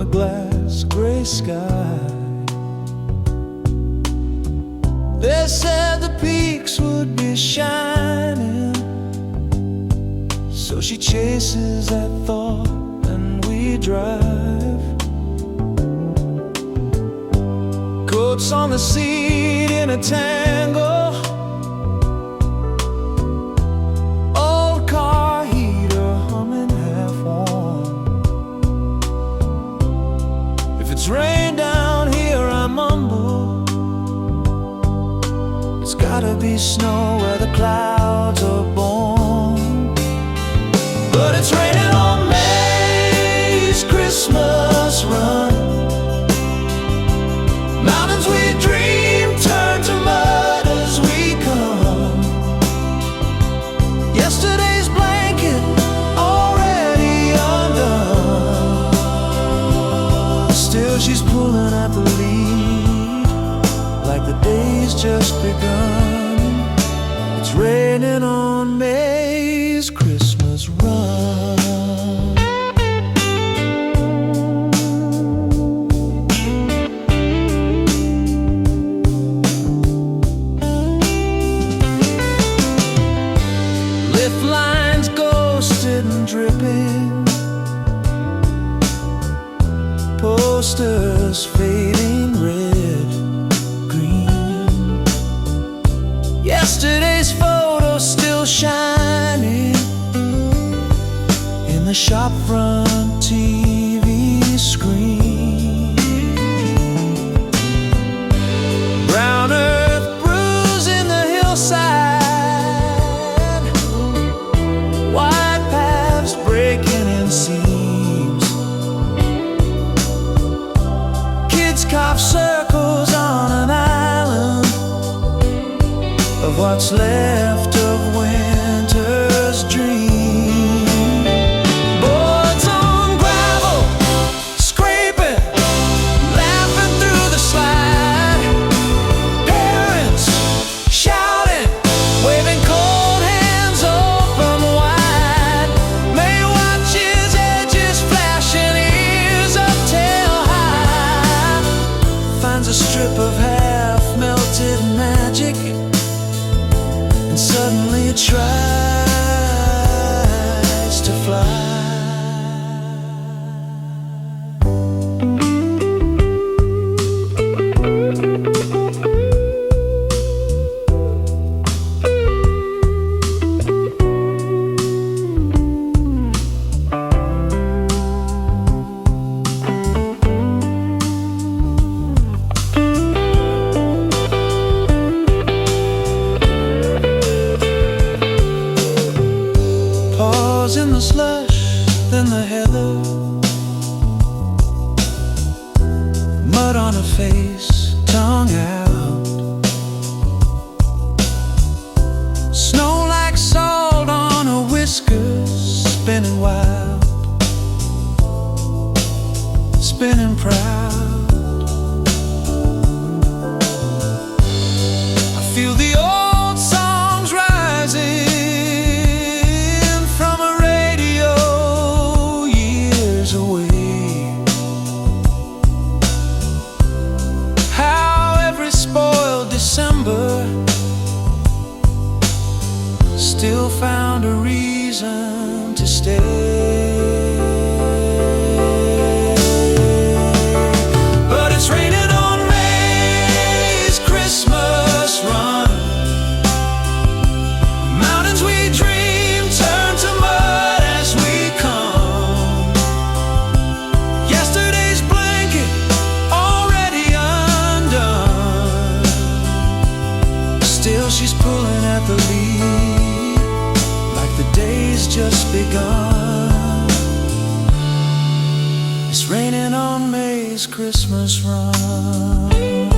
the glass gray sky. They said the peaks would be shining, so she chases that thought and we drive. Coats on the seat in a tangle, old car heater humming half warm. If it's rain down here, I mumble, it's gotta be snow where the clouds are born. But it's raining on May's Christmas run. Mountains we dream turn to mud as we come. Yesterday's blanket already undone. Still she's pulling at the lead, like the day's just begun. It's raining on May's Christmas run. Lift lines ghosted and dripping, posters fading red, green. Yesterday's photo still shining in the shopfront TV screen. Brown earth bruising the hillside, white paths breaking in seams. Kids carve circles on an island of what's left of winter's dream. Boards on gravel, scraping, laughing through the slide. Parents shouting, waving cold hands open wide. May watch his edges flashing, ears up tail high. Finds a strip of half-melted magic, and suddenly it tries to fly. Paws in the slush, then the heather, mud on her face, tongue out. Snow like salt on her whiskers, spinning wild, spinning proud. I feel the old songs rising from a radio years away. How every spoiled December still found a reason to stay. But it's raining on May's Christmas run. Mountains we dream turn to mud as we come. Yesterday's blanket already undone. Still she's pulling at the lead, like the day's just begun. It's raining on May's Christmas run.